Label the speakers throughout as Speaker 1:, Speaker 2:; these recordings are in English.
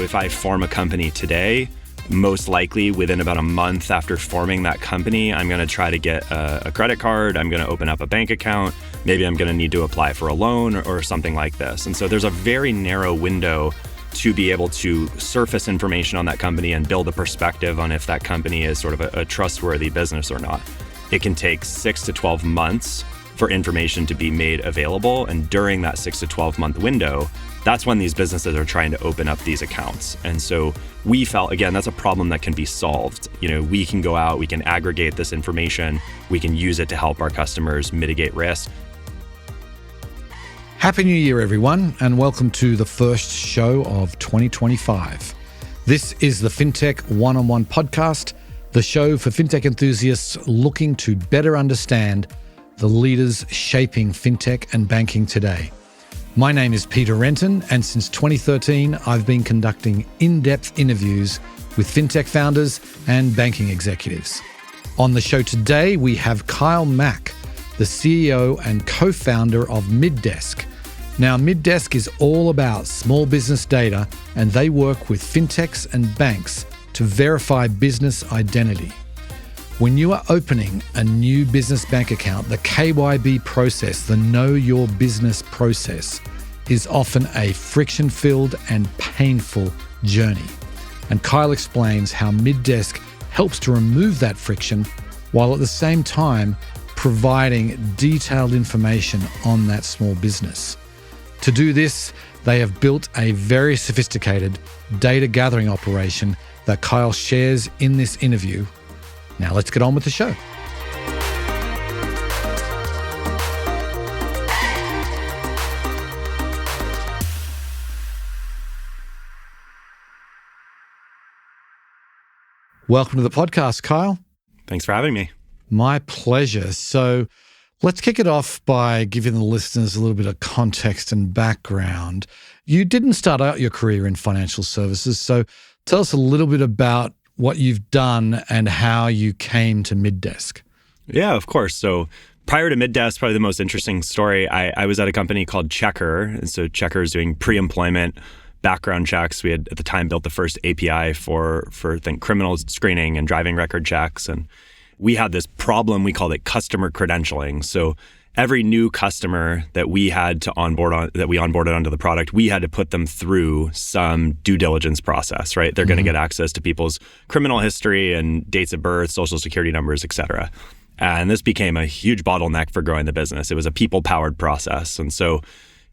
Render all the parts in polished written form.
Speaker 1: if I form a company today, most likely within about a month after forming that company, I'm going to try to get a credit card. I'm going to open up a bank account. Maybe I'm going to need to apply for a loan or something like this. And so there's a very narrow window to be able to surface information on that company and build a perspective on if that company is sort of a trustworthy business or not. It can take 6 to 12 months for information to be made available. And during that 6 to 12 month window, that's when these businesses are trying to open up these accounts. And so we felt, again, that's a problem that can be solved. We can go out, we can aggregate this information, we can use it to help our customers mitigate risk.
Speaker 2: Happy New Year, everyone, and welcome to the first show of 2025. This is the Fintech One-on-One podcast, the show for fintech enthusiasts looking to better understand the leaders shaping fintech and banking today. My name is Peter Renton, and since 2013, I've been conducting in-depth interviews with fintech founders and banking executives. On the show today, we have Kyle Mack, the CEO and co-founder of Middesk. Now, Middesk is all about small business data, and they work with fintechs and banks to verify business identity. When you are opening a new business bank account, the KYB process, the Know Your Business process, is often a friction-filled and painful journey. And Kyle explains how Middesk helps to remove that friction while at the same time providing detailed information on that small business. To do this, they have built a very sophisticated data gathering operation that Kyle shares in this interview. Now let's get on with the show. Welcome to the podcast, Kyle.
Speaker 1: Thanks for having me.
Speaker 2: My pleasure. So let's kick it off by giving the listeners a little bit of context and background. You didn't start out your career in financial services, so tell us a little bit about what you've done and how you came to Middesk.
Speaker 1: Yeah, of course. So prior to Middesk, probably the most interesting story, I was at a company called Checker. And so Checker is doing pre-employment background checks. We had at the time built the first API for criminal screening and driving record checks. And we had this problem, we called it customer credentialing. So every new customer that we had to onboarded onto the product, we had to put them through some due diligence process, right? They're going to get access to people's criminal history and dates of birth, social security numbers, et cetera. And this became a huge bottleneck for growing the business. It was a people-powered process. And so,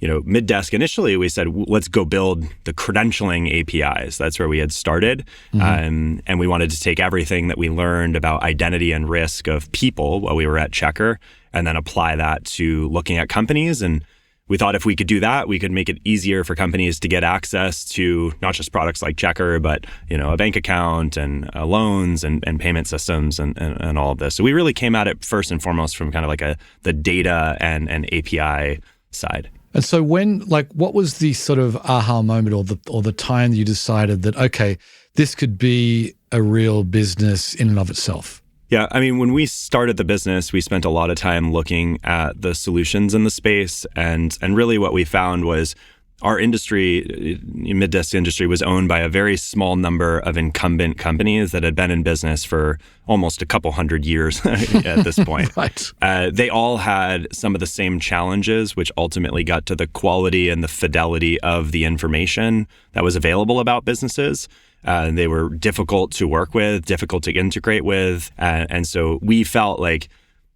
Speaker 1: Middesk, initially we said, let's go build the credentialing APIs. That's where we had started. And we wanted to take everything that we learned about identity and risk of people while we were at Checker and then apply that to looking at companies. And we thought if we could do that, we could make it easier for companies to get access to not just products like Checker, but a bank account and loans and payment systems and all of this. So we really came at it first and foremost from kind of like the data and API side.
Speaker 2: And so what was the sort of aha moment or the time that you decided that, okay, this could be a real business in and of itself?
Speaker 1: Yeah, I mean, when we started the business, we spent a lot of time looking at the solutions in the space. And really what we found was our industry, Middesk industry, was owned by a very small number of incumbent companies that had been in business for almost a couple hundred years at this point.
Speaker 2: Right.
Speaker 1: They all had some of the same challenges, which ultimately got to the quality and the fidelity of the information that was available about businesses. They were difficult to work with, difficult to integrate with. And so we felt like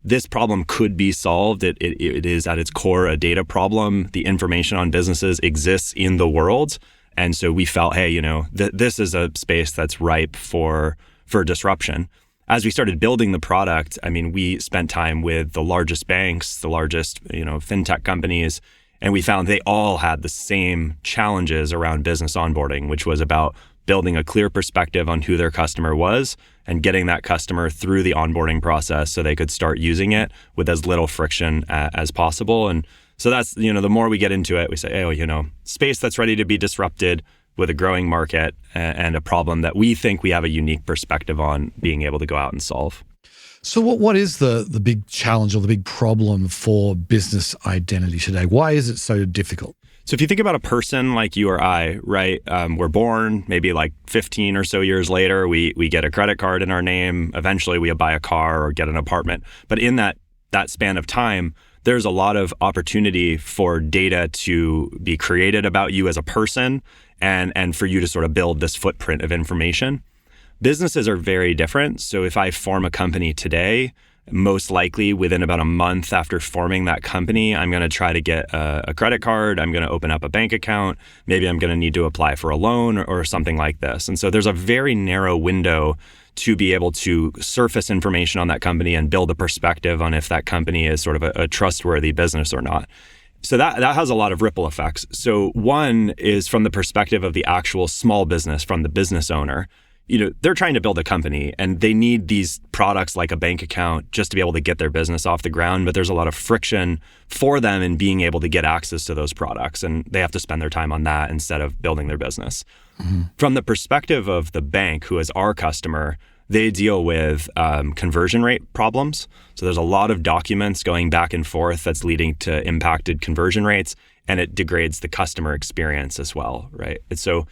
Speaker 1: this problem could be solved. It is at its core a data problem. The information on businesses exists in the world. And so we felt, hey, this is a space that's ripe for disruption. As we started building the product, I mean, we spent time with the largest banks, the largest, fintech companies, and we found they all had the same challenges around business onboarding, which was about building a clear perspective on who their customer was and getting that customer through the onboarding process so they could start using it with as little friction as possible. And so that's, the more we get into it, we say, space that's ready to be disrupted with a growing market and a problem that we think we have a unique perspective on being able to go out and solve.
Speaker 2: So what is the big challenge or the big problem for business identity today? Why is it so difficult?
Speaker 1: So if you think about a person like you or I, right, we're born, maybe like 15 or so years later, we get a credit card in our name. Eventually we buy a car or get an apartment. But in that span of time, there's a lot of opportunity for data to be created about you as a person and for you to sort of build this footprint of information. Businesses are very different. So if I form a company today, most likely within about a month after forming that company, I'm going to try to get a credit card. I'm going to open up a bank account. Maybe I'm going to need to apply for a loan or something like this. And so there's a very narrow window to be able to surface information on that company and build a perspective on if that company is sort of a trustworthy business or not. So that has a lot of ripple effects. So one is from the perspective of the actual small business, from the business owner. They're trying to build a company and they need these products like a bank account just to be able to get their business off the ground. But there's a lot of friction for them in being able to get access to those products. And they have to spend their time on that instead of building their business. Mm-hmm. From the perspective of the bank, who is our customer, they deal with conversion rate problems. So there's a lot of documents going back and forth that's leading to impacted conversion rates, and it degrades the customer experience as well, right? And so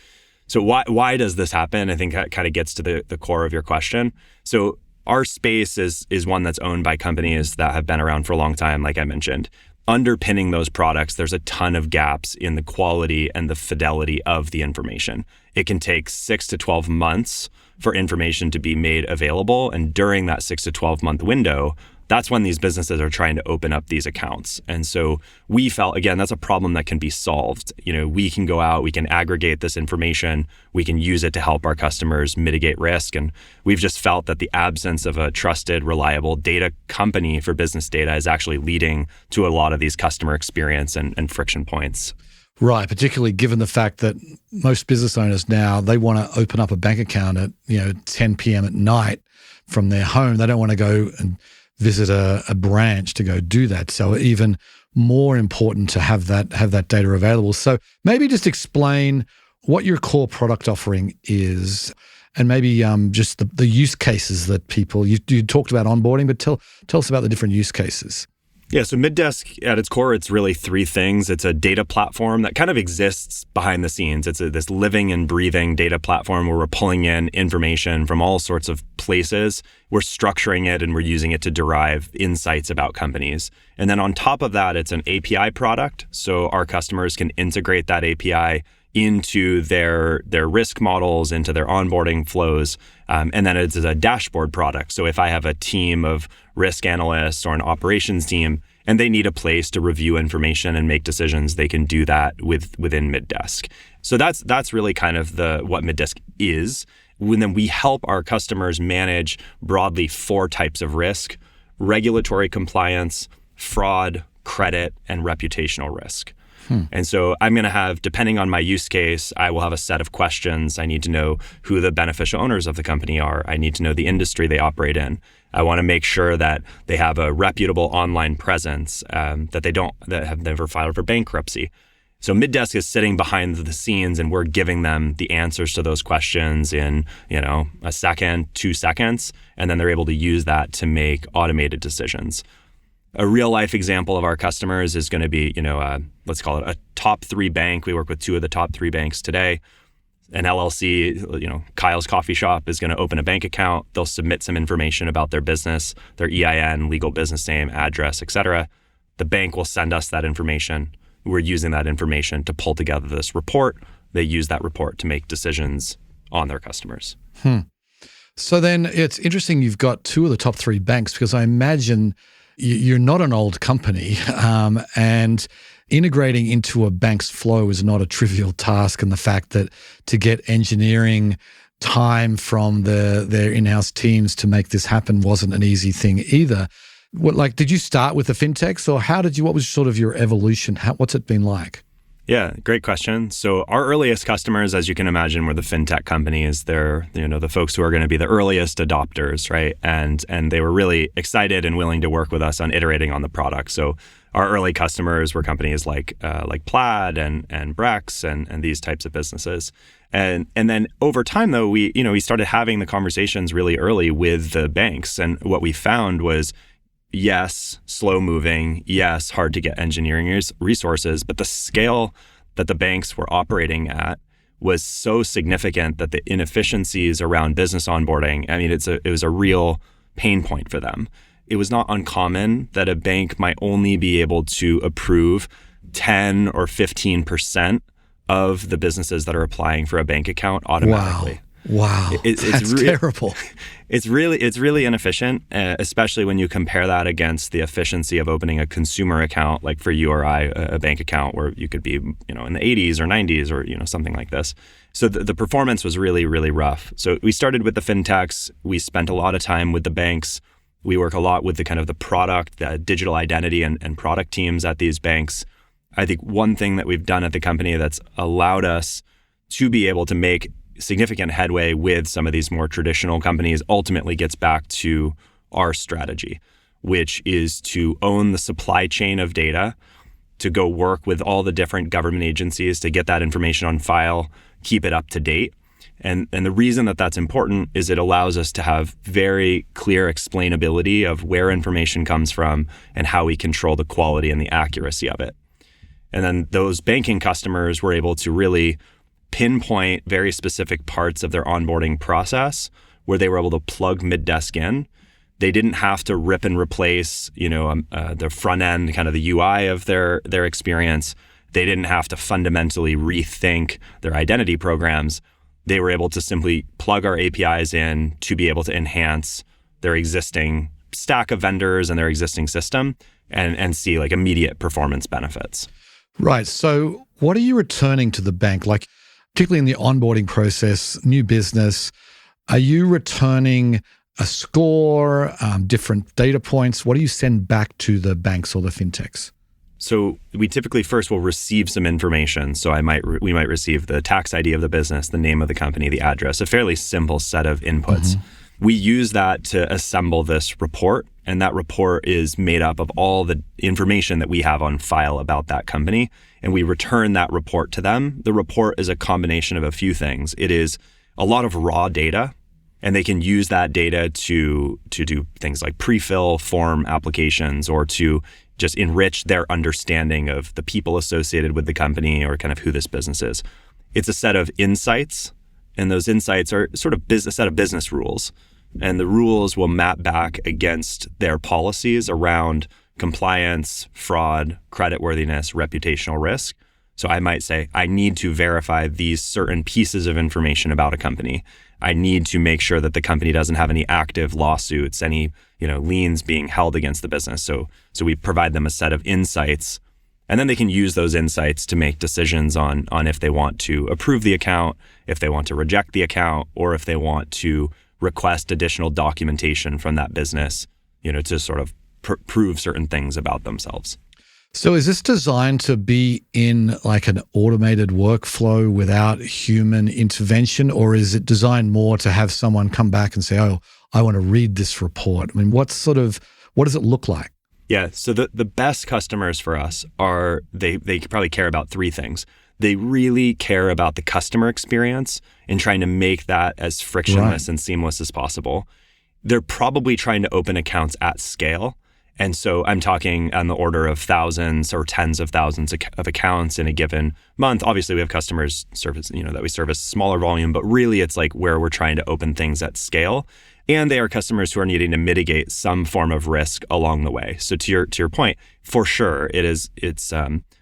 Speaker 1: why does this happen? I think that kind of gets to the core of your question. So our space is one that's owned by companies that have been around for a long time, like I mentioned. Underpinning those products, there's a ton of gaps in the quality and the fidelity of the information. It can take 6 to 12 months for information to be made available. And during that 6 to 12 month window, that's when these businesses are trying to open up these accounts. And so we felt, again, that's a problem that can be solved. We can go out, we can aggregate this information, we can use it to help our customers mitigate risk. And we've just felt that the absence of a trusted, reliable data company for business data is actually leading to a lot of these customer experience and friction points.
Speaker 2: Right, particularly given the fact that most business owners now, they want to open up a bank account at 10 p.m. at night from their home. They don't want to go and visit a branch to go do that. So even more important to have that data available. So maybe just explain what your core product offering is, and maybe just the use cases that people you talked about onboarding, but tell us about the different use cases.
Speaker 1: Yeah, so Middesk at its core, it's really three things. It's a data platform that kind of exists behind the scenes. It's this living and breathing data platform where we're pulling in information from all sorts of places. We're structuring it and we're using it to derive insights about companies. And then on top of that, it's an API product. So our customers can integrate that API into their risk models, into their onboarding flows. And then it's a dashboard product. So if I have a team of risk analysts or an operations team, and they need a place to review information and make decisions, they can do that within Middesk. So that's really kind of what Middesk is. And then we help our customers manage broadly 4 types of risk: regulatory compliance, fraud, credit, and reputational risk. And so I'm going to have, depending on my use case, I will have a set of questions. I need to know who the beneficial owners of the company are. I need to know the industry they operate in. I want to make sure that they have a reputable online presence, that have never filed for bankruptcy. So Middesk is sitting behind the scenes, and we're giving them the answers to those questions in, a second, 2 seconds, and then they're able to use that to make automated decisions. A real life example of our customers is going to be, let's call it a top 3 bank. We work with 2 of the top 3 banks today. An LLC, Kyle's Coffee Shop, is going to open a bank account. They'll submit some information about their business, their EIN, legal business name, address, et cetera. The bank will send us that information. We're using that information to pull together this report. They use that report to make decisions on their customers.
Speaker 2: So then it's interesting you've got 2 of the top 3 banks, because I imagine you're not an old company, and integrating into a bank's flow is not a trivial task. And the fact that to get engineering time from their in-house teams to make this happen wasn't an easy thing either. Did you start with the fintechs, or what was sort of your evolution? What's it been like?
Speaker 1: Yeah, great question. So our earliest customers, as you can imagine, were the fintech companies. They're, the folks who are going to be the earliest adopters, right? And they were really excited and willing to work with us on iterating on the product. So our early customers were companies like Plaid and Brex and these types of businesses. And then over time, though, we started having the conversations really early with the banks. And what we found was, yes, slow moving, yes, hard to get engineering resources, but the scale that the banks were operating at was so significant that the inefficiencies around business onboarding, I mean, it was a real pain point for them. It was not uncommon that a bank might only be able to approve 10 or 15% of the businesses that are applying for a bank account automatically.
Speaker 2: Wow. That's terrible.
Speaker 1: It's really inefficient, especially when you compare that against the efficiency of opening a consumer account, like for you or I, a bank account where you could be, in the 80s or 90s or, something like this. So the performance was really, really rough. So we started with the fintechs. We spent a lot of time with the banks. We work a lot with the kind of the product, the digital identity and product teams at these banks. I think one thing that we've done at the company that's allowed us to be able to make significant headway with some of these more traditional companies ultimately gets back to our strategy, which is to own the supply chain of data, to go work with all the different government agencies to get that information on file, keep it up to date. And the reason that that's important is it allows us to have very clear explainability of where information comes from and how we control the quality and the accuracy of it. And then those banking customers were able to really pinpoint very specific parts of their onboarding process where they were able to plug Middesk in. They didn't have to rip and replace, the front end, kind of the UI of their experience. They didn't have to fundamentally rethink their identity programs. They were able to simply plug our APIs in to be able to enhance their existing stack of vendors and their existing system and see like immediate performance benefits.
Speaker 2: Right. So what are you returning to the bank? Like, particularly in the onboarding process, new business, are you returning a score, different data points? What do you send back to the banks or the fintechs?
Speaker 1: So we typically first will receive some information. So we might receive the tax ID of the business, the name of the company, the address, a fairly simple set of inputs. Mm-hmm. We use that to assemble this report, and that report is made up of all the information that we have on file about that company, and we return that report to them. The report is a combination of a few things. It is a lot of raw data, and they can use that data to do things like pre-fill form applications or to just enrich their understanding of the people associated with the company or kind of who this business is. It's a set of insights, and those insights are sort of a set of business rules. And the rules will map back against their policies around compliance, fraud, creditworthiness, reputational risk. So I might say, I need to verify these certain pieces of information about a company. I need to make sure that the company doesn't have any active lawsuits, any liens being held against the business. So we provide them a set of insights, and then they can use those insights to make decisions on if they want to approve the account, if they want to reject the account, or if they want to request additional documentation from that business, to sort of prove certain things about themselves.
Speaker 2: So is this designed to be in like an automated workflow without human intervention, or is it designed more to have someone come back and say, oh, I want to read this report? I mean, what does it look like?
Speaker 1: Yeah, so the best customers for us are, they probably care about three things. They really care about the customer experience and trying to make that as frictionless and seamless as possible. They're probably trying to open accounts at scale. And so I'm talking on the order of thousands or tens of thousands of accounts in a given month. Obviously, we have customers that we service smaller volume, but really it's like where we're trying to open things at scale. And they are customers who are needing to mitigate some form of risk along the way. So to your point, for sure, it's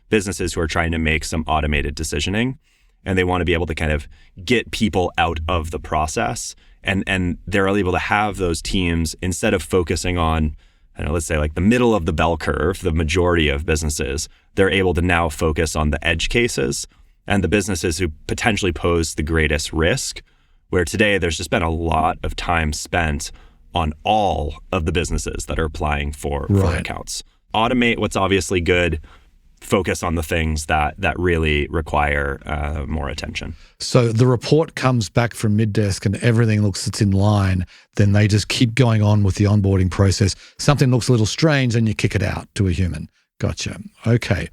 Speaker 1: businesses who are trying to make some automated decisioning, and they want to be able to kind of get people out of the process. And they're able to have those teams, instead of focusing on, let's say like the middle of the bell curve, the majority of businesses, they're able to now focus on the edge cases and the businesses who potentially pose the greatest risk, where today there's just been a lot of time spent on all of the businesses that are applying for accounts. Automate what's obviously good, focus on the things that really require more attention.
Speaker 2: So the report comes back from Middesk and everything looks it's in line, then they just keep going on with the onboarding process. Something looks a little strange and you kick it out to a human. Gotcha. Okay.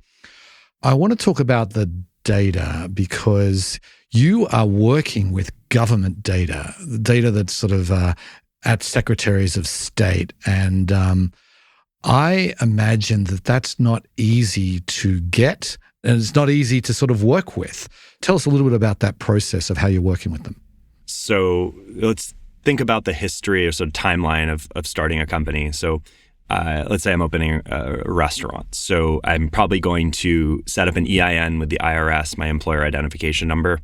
Speaker 2: I want to talk about the data because you are working with government data, the data that's sort of at secretaries of state. And I imagine that that's not easy to get and it's not easy to sort of work with. Tell us a little bit about that process of how you're working with them.
Speaker 1: So let's think about the history or sort of timeline of starting a company. So let's say I'm opening a restaurant. So I'm probably going to set up an EIN with the IRS, my employer identification number.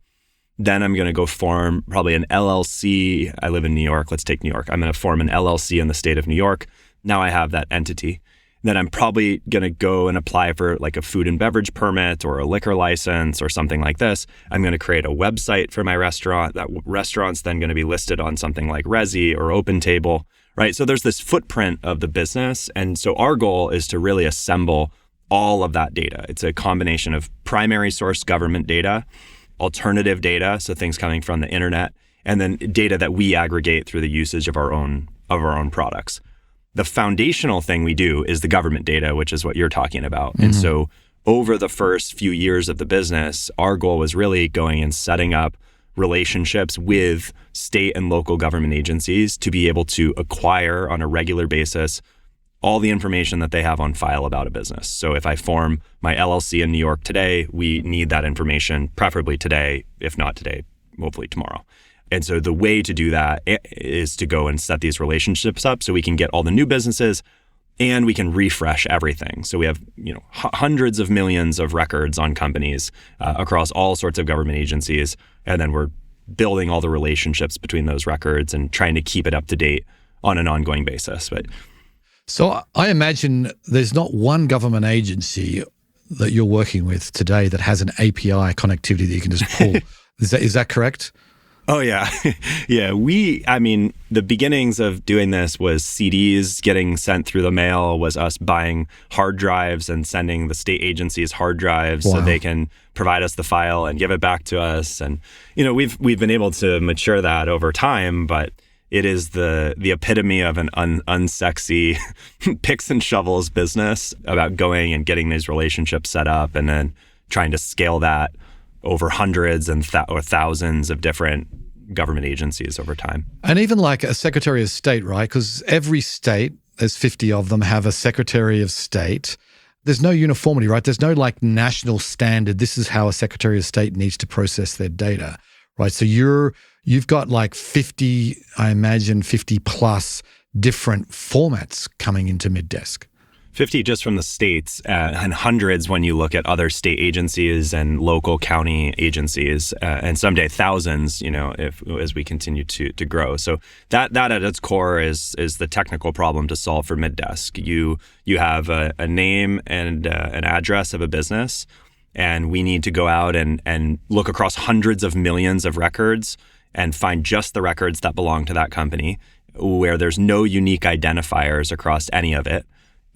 Speaker 1: Then I'm going to go form probably an LLC. I live in New York. Let's take New York. I'm going to form an LLC in the state of New York. Now I have that entity. Then I'm probably going to go and apply for like a food and beverage permit or a liquor license or something like this. I'm going to create a website for my restaurant. That restaurant's then going to be listed on something like Resi or OpenTable, right? So there's this footprint of the business. And so our goal is to really assemble all of that data. It's a combination of primary source government data, alternative data, so things coming from the internet, and then data that we aggregate through the usage of our own products. The foundational thing we do is the government data, which is what you're talking about. Mm-hmm. And so over the first few years of the business, our goal was really going and setting up relationships with state and local government agencies to be able to acquire on a regular basis all the information that they have on file about a business. So if I form my LLC in New York today, we need that information, preferably today, if not today, hopefully tomorrow. And so the way to do that is to go and set these relationships up so we can get all the new businesses and we can refresh everything. So we have, hundreds of millions of records on companies across all sorts of government agencies. And then we're building all the relationships between those records and trying to keep it up to date on an ongoing basis.
Speaker 2: So I imagine there's not one government agency that you're working with today that has an API connectivity that you can just pull. Is that correct?
Speaker 1: Oh, yeah. Yeah. The beginnings of doing this was CDs getting sent through the mail, was us buying hard drives and sending the state agencies hard drives so they can provide us the file and give it back to us. And, we've been able to mature that over time, but it is the epitome of an unsexy picks and shovels business about going and getting these relationships set up and then trying to scale that over hundreds and or thousands of different government agencies over time.
Speaker 2: And even like a Secretary of State, right? Because every state, there's 50 of them, have a Secretary of State. There's no uniformity, right? There's no like national standard. This is how a Secretary of State needs to process their data, right? So you've got like 50, I imagine 50 plus different formats coming into Middesk.
Speaker 1: 50 just from the states and hundreds when you look at other state agencies and local county agencies and someday thousands, as we continue to grow. So that at its core is the technical problem to solve for Middesk. You have a name and an address of a business, and we need to go out and look across hundreds of millions of records and find just the records that belong to that company where there's no unique identifiers across any of it.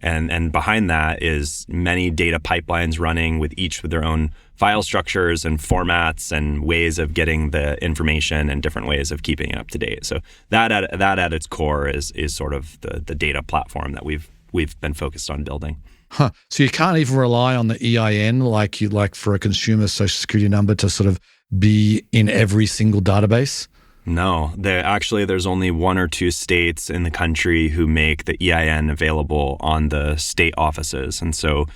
Speaker 1: And behind that is many data pipelines running with each with their own file structures and formats and ways of getting the information and different ways of keeping it up to date. So that at its core is sort of the data platform that we've been focused on building.
Speaker 2: Huh. So you can't even rely on the EIN like you'd like for a consumer social security number to sort of be in every single database?
Speaker 1: No, there's only one or two states in the country who make the EIN available on the state offices, and so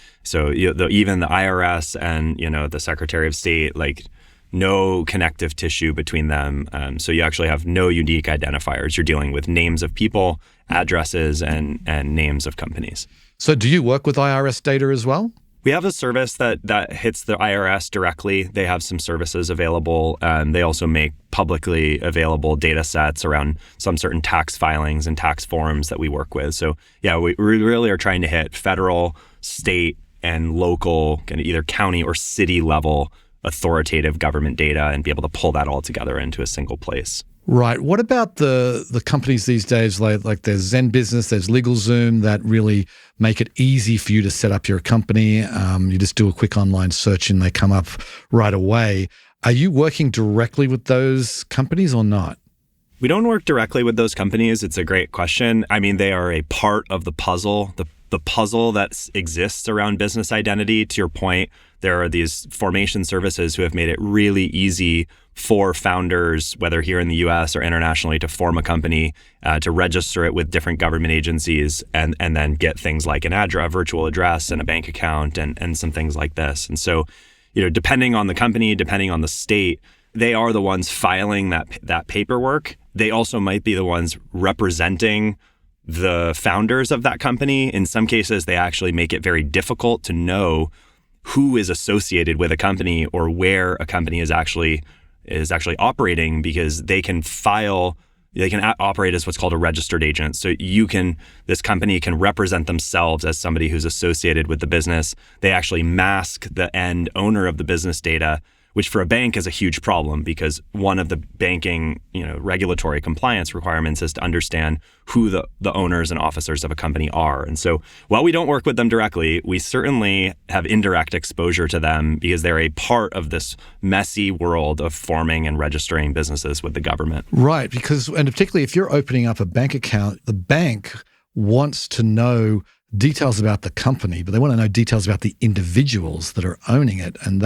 Speaker 1: even the IRS and the Secretary of State, like no connective tissue between them. So you actually have no unique identifiers. You're dealing with names of people, addresses, and names of companies.
Speaker 2: So do you work with IRS data as well?
Speaker 1: We have a service that hits the IRS directly. They have some services available. They also make publicly available data sets around some certain tax filings and tax forms that we work with. So yeah, we really are trying to hit federal, state, and local, kind of either county or city level authoritative government data and be able to pull that all together into a single place.
Speaker 2: Right. What about the companies these days, like there's Zen Business, there's LegalZoom, that really make it easy for you to set up your company? You just do a quick online search and they come up right away. Are you working directly with those companies or not?
Speaker 1: We don't work directly with those companies. It's a great question. I mean, they are a part of the puzzle, the puzzle that exists around business identity. To your point, there are these formation services who have made it really easy for founders, whether here in the US or internationally, to form a company, to register it with different government agencies, and then get things like a virtual address and a bank account and some things like this. And so, depending on the company, depending on the state, they are the ones filing that paperwork. They also might be the ones representing the founders of that company. In some cases, they actually make it very difficult to know who is associated with a company or where a company is actually operating, because they can operate as what's called a registered agent. So this company can represent themselves as somebody who's associated with the business. They actually mask the end owner of the business data, which for a bank is a huge problem, because one of the banking, regulatory compliance requirements is to understand who the owners and officers of a company are. And so while we don't work with them directly, we certainly have indirect exposure to them, because they're a part of this messy world of forming and registering businesses with the government.
Speaker 2: Right, and particularly if you're opening up a bank account, the bank wants to know details about the company, but they want to know details about the individuals that are owning it. And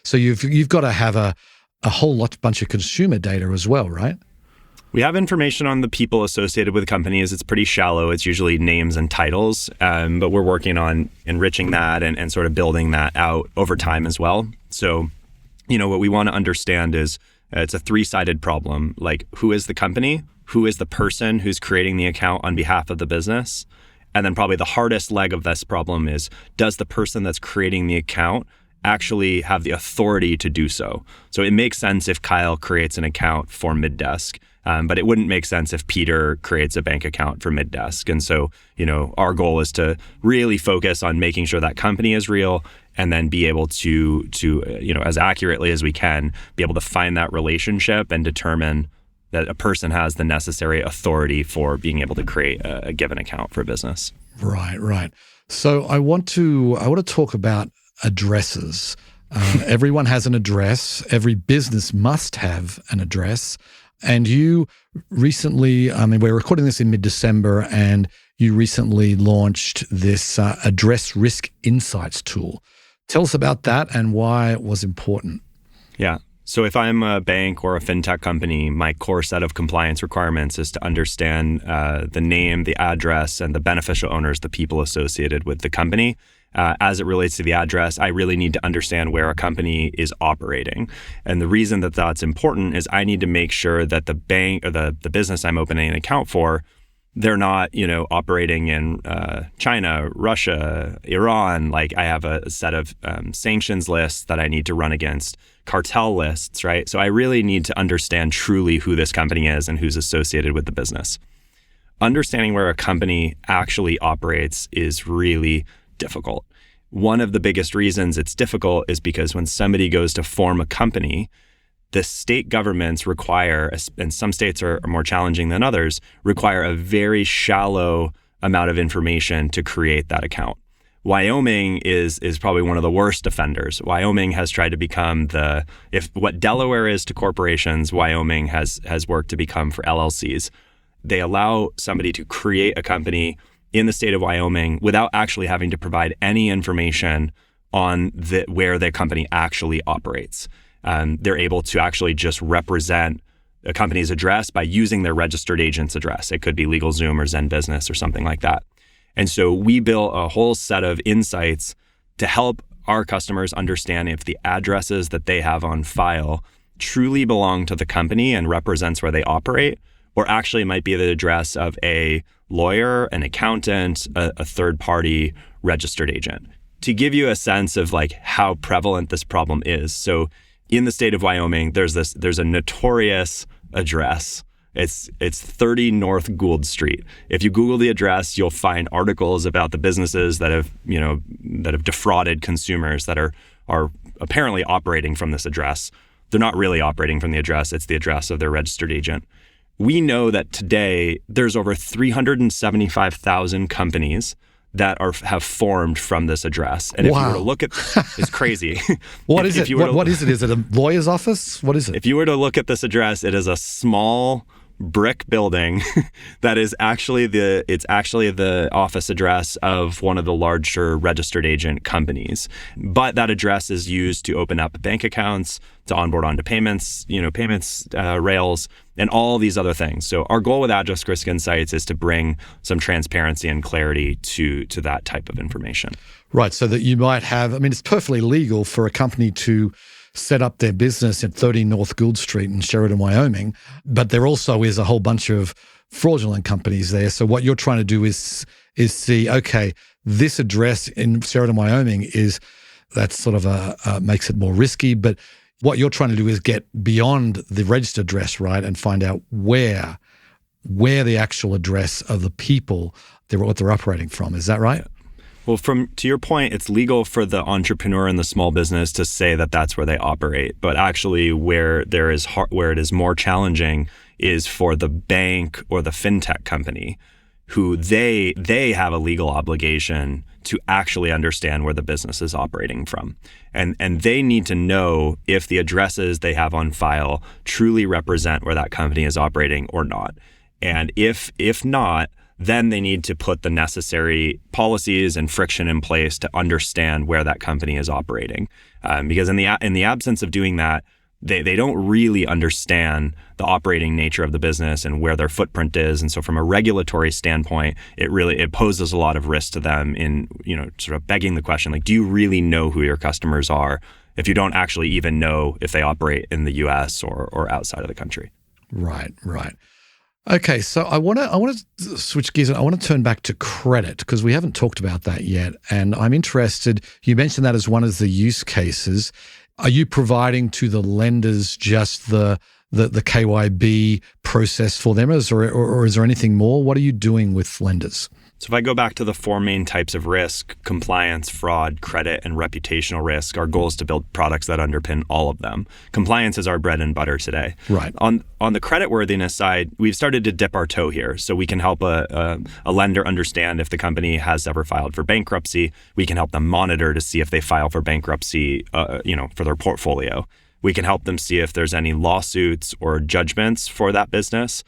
Speaker 2: so you've got to have a whole bunch of consumer data as well, right?
Speaker 1: We have information on the people associated with companies. It's pretty shallow. It's usually names and titles, but we're working on enriching that and sort of building that out over time as well. So, what we want to understand is it's a three-sided problem. Like, who is the company? Who is the person who's creating the account on behalf of the business? And then probably the hardest leg of this problem is, does the person that's creating the account actually have the authority to do so? So it makes sense if Kyle creates an account for Middesk, but it wouldn't make sense if Peter creates a bank account for Middesk. And so, our goal is to really focus on making sure that company is real, and then be able to as accurately as we can, be able to find that relationship and determine that a person has the necessary authority for being able to create a given account for a business.
Speaker 2: Right. So I want to talk about addresses. Everyone has an address. Every business must have an address. And you recently, we're recording this in mid-December, and you recently launched this Address Risk Insights tool. Tell us about that and why it was important.
Speaker 1: Yeah. So if I'm a bank or a fintech company, my core set of compliance requirements is to understand the name, the address, and the beneficial owners, the people associated with the company. As it relates to the address, I really need to understand where a company is operating. And the reason that that's important is I need to make sure that the bank or the business I'm opening an account for, they're not, operating in China, Russia, Iran. Like, I have a set of sanctions lists that I need to run against, cartel lists, right? So I really need to understand truly who this company is and who's associated with the business. Understanding where a company actually operates is really difficult. One of the biggest reasons it's difficult is because when somebody goes to form a company, the state governments require, and some states are more challenging than others, require a very shallow amount of information to create that account. Wyoming is probably one of the worst offenders. Wyoming has tried to become what Delaware is to corporations, Wyoming has worked to become for LLCs. They allow somebody to create a company in the state of Wyoming without actually having to provide any information on where their company actually operates. They're able to actually just represent a company's address by using their registered agent's address. It could be LegalZoom or Zen Business or something like that. And so we built a whole set of insights to help our customers understand if the addresses that they have on file truly belong to the company and represents where they operate, or actually might be the address of a lawyer, an accountant, a third-party registered agent. To give you a sense of like how prevalent this problem is, so in the state of Wyoming, there's a notorious address. It's 30 North Gould Street. If you Google the address, you'll find articles about the businesses that have defrauded consumers that are apparently operating from this address. They're not really operating from the address. It's the address of their registered agent. We know that today there's over 375,000 companies that have formed from this address. And if you were to look at, it's crazy.
Speaker 2: What is it? What is it? Is it a lawyer's office? What is it?
Speaker 1: If you were to look at this address, it is a small brick building that is actually the office address of one of the larger registered agent companies. But that address is used to open up bank accounts, to onboard onto payments rails, and all these other things. So our goal with Address Risk Insights is to bring some transparency and clarity to that type of information.
Speaker 2: Right, so that you might have, it's perfectly legal for a company to set up their business at 30 North Gould Street in Sheridan, Wyoming, but there also is a whole bunch of fraudulent companies there. So what you're trying to do is see, okay, this address in Sheridan, Wyoming that's sort of makes it more risky, but what you're trying to do is get beyond the registered address, right, and find out where the actual address of the people, what they're operating from. Is that right?
Speaker 1: Well, to your point, it's legal for the entrepreneur and the small business to say that that's where they operate. But actually, where it is more challenging is for the bank or the fintech company, who they have a legal obligation to actually understand where the business is operating from. And they need to know if the addresses they have on file truly represent where that company is operating or not. And if not, then they need to put the necessary policies and friction in place to understand where that company is operating. Because in the absence of doing that, they don't really understand the operating nature of the business and where their footprint is. And so from a regulatory standpoint, it poses a lot of risk to them in, sort of begging the question, like, do you really know who your customers are if you don't actually even know if they operate in the US or outside of the country?
Speaker 2: Right. Okay, so I want to switch gears. I want to turn back to credit because we haven't talked about that yet. And I'm interested, you mentioned that as one of the use cases. Are you providing to the lenders just the KYB process for them, or is there anything more? What are you doing with lenders?
Speaker 1: So if I go back to the four main types of risk: compliance, fraud, credit, and reputational risk, our goal is to build products that underpin all of them. Compliance is our bread and butter today.
Speaker 2: Right.
Speaker 1: On the creditworthiness side, we've started to dip our toe here. So we can help a lender understand if the company has ever filed for bankruptcy. We can help them monitor to see if they file for bankruptcy, for their portfolio. We can help them see if there's any lawsuits or judgments for that business.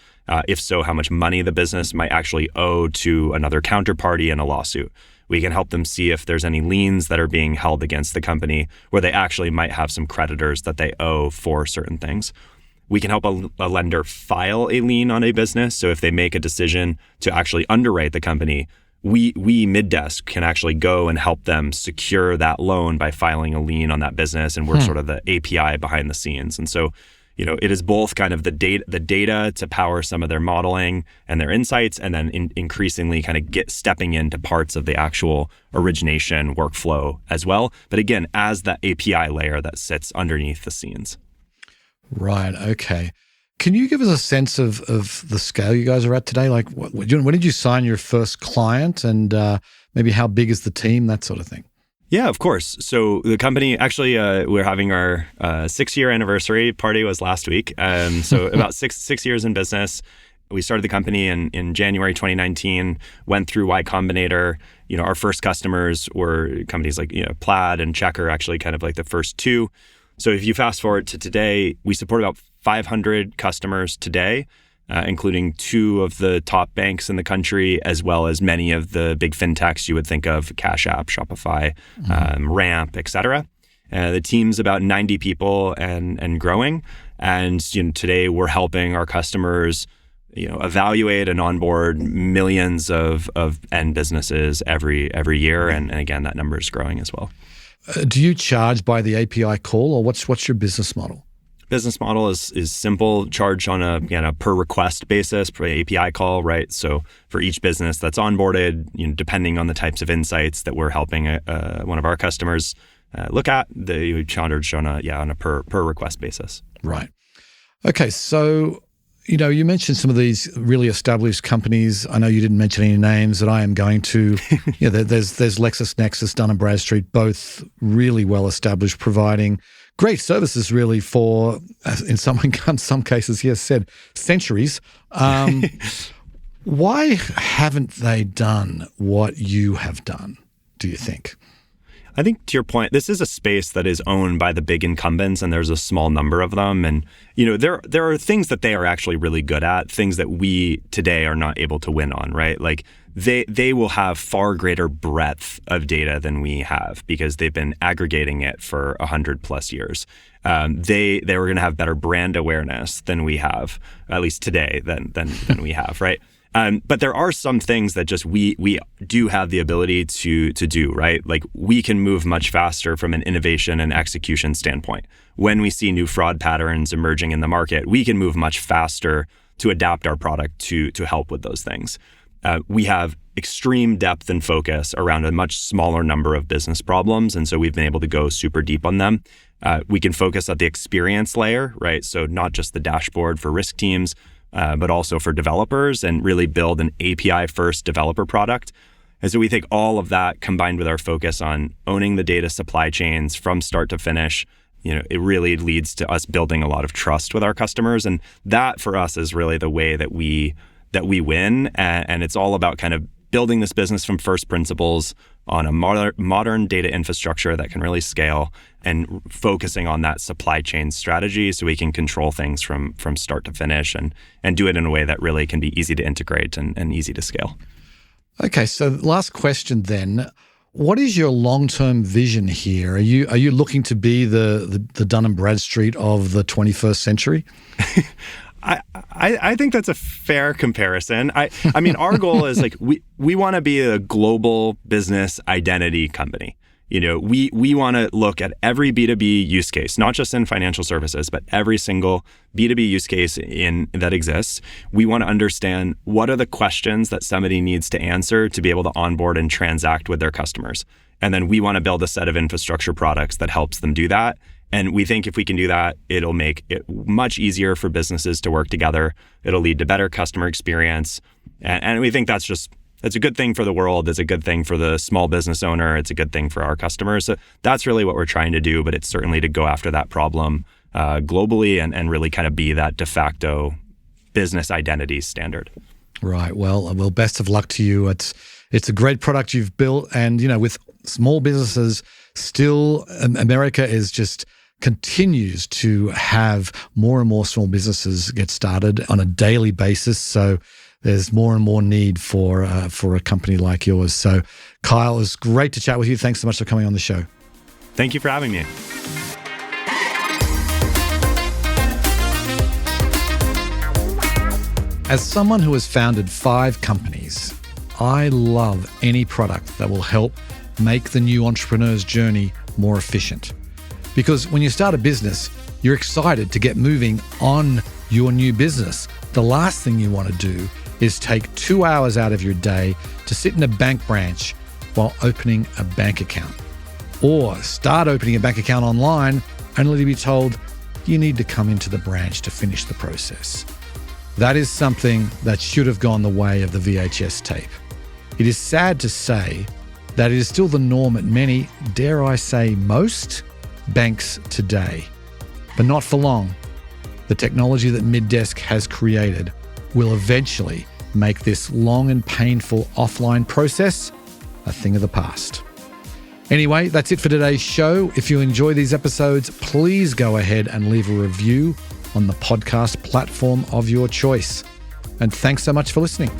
Speaker 1: If so, how much money the business might actually owe to another counterparty in a lawsuit. We can help them see if there's any liens that are being held against the company where they actually might have some creditors that they owe for certain things. We can help a lender file a lien on a business. So if they make a decision to actually underwrite the company, we Middesk can actually go and help them secure that loan by filing a lien on that business, and we're sort of the API behind the scenes. And so, it is both kind of the data to power some of their modeling and their insights, and then increasingly kind of stepping into parts of the actual origination workflow as well. But again, as that API layer that sits underneath the scenes.
Speaker 2: Right. Okay. Can you give us a sense of the scale you guys are at today? Like, when did you sign your first client, and maybe how big is the team, that sort of thing?
Speaker 1: Yeah, of course. So the company, actually, we're having our 6-year anniversary party was last week. So about six years in business. We started the company in January 2019, went through Y Combinator. Our first customers were companies like Plaid and Checker, actually kind of like the first two. So if you fast forward to today, we support about 500 customers today, including 2 of the top banks in the country, as well as many of the big fintechs you would think of: Cash App, Shopify, Ramp, et cetera. The team's about 90 people and growing. And today we're helping our customers evaluate and onboard millions of end businesses every year. And again, that number is growing as well.
Speaker 2: Do you charge by the API call, or what's your business model?
Speaker 1: Business model is simple. Charge on a per request basis, per API call, right? So for each business that's onboarded, depending on the types of insights that we're helping one of our customers look at, you charge on a per request basis.
Speaker 2: Right. Okay. So you mentioned some of these really established companies. I know you didn't mention any names that I am going to. There's LexisNexis, Dun & Bradstreet, both really well established, providing great services really for, in some cases, he has said, centuries. Why haven't they done what you have done, do you think?
Speaker 1: I think to your point, this is a space that is owned by the big incumbents, and there's a small number of them. And there are things that they are actually really good at, things that we today are not able to win on, right? Like they will have far greater breadth of data than we have because they've been aggregating it for 100+ years. They were going to have better brand awareness than we have, at least today, than we have, right? But there are some things that just we do have the ability to do, right? Like we can move much faster from an innovation and execution standpoint. When we see new fraud patterns emerging in the market, we can move much faster to adapt our product to help with those things. We have extreme depth and focus around a much smaller number of business problems, and so we've been able to go super deep on them. We can focus at the experience layer, right? So not just the dashboard for risk teams, but also for developers, and really build an API-first developer product. And so we think all of that combined with our focus on owning the data supply chains from start to finish, it really leads to us building a lot of trust with our customers. And that for us is really the way that we win. And it's all about kind of building this business from first principles on a modern data infrastructure that can really scale, and focusing on that supply chain strategy so we can control things from start to finish and do it in a way that really can be easy to integrate and easy to scale.
Speaker 2: Okay, so last question then. What is your long-term vision here? Are you looking to be the Dun & Bradstreet of the 21st century?
Speaker 1: I think that's a fair comparison. I mean, our goal is like we want to be a global business identity company. We want to look at every B2B use case, not just in financial services, but every single B2B use case that exists. We want to understand what are the questions that somebody needs to answer to be able to onboard and transact with their customers. And then we want to build a set of infrastructure products that helps them do that. And we think if we can do that, it'll make it much easier for businesses to work together. It'll lead to better customer experience. And we think that's a good thing for the world. It's a good thing for the small business owner. It's a good thing for our customers. So that's really what we're trying to do, but it's certainly to go after that problem globally and really kind of be that de facto business identity standard.
Speaker 2: Right. Well, best of luck to you. It's a great product you've built. And, with small businesses, still America is just continues to have more and more small businesses get started on a daily basis. So there's more and more need for a company like yours. So Kyle, it was great to chat with you. Thanks so much for coming on the show.
Speaker 1: Thank you for having me.
Speaker 2: As someone who has founded 5 companies, I love any product that will help make the new entrepreneur's journey more efficient. Because when you start a business, you're excited to get moving on your new business. The last thing you want to do is take 2 hours out of your day to sit in a bank branch while opening a bank account. Or start opening a bank account online only to be told you need to come into the branch to finish the process. That is something that should have gone the way of the VHS tape. It is sad to say that it is still the norm at many, dare I say most, banks today. But not for long. The technology that Middesk has created will eventually make this long and painful offline process a thing of the past. Anyway, that's it for today's show. If you enjoy these episodes, please go ahead and leave a review on the podcast platform of your choice. And thanks so much for listening.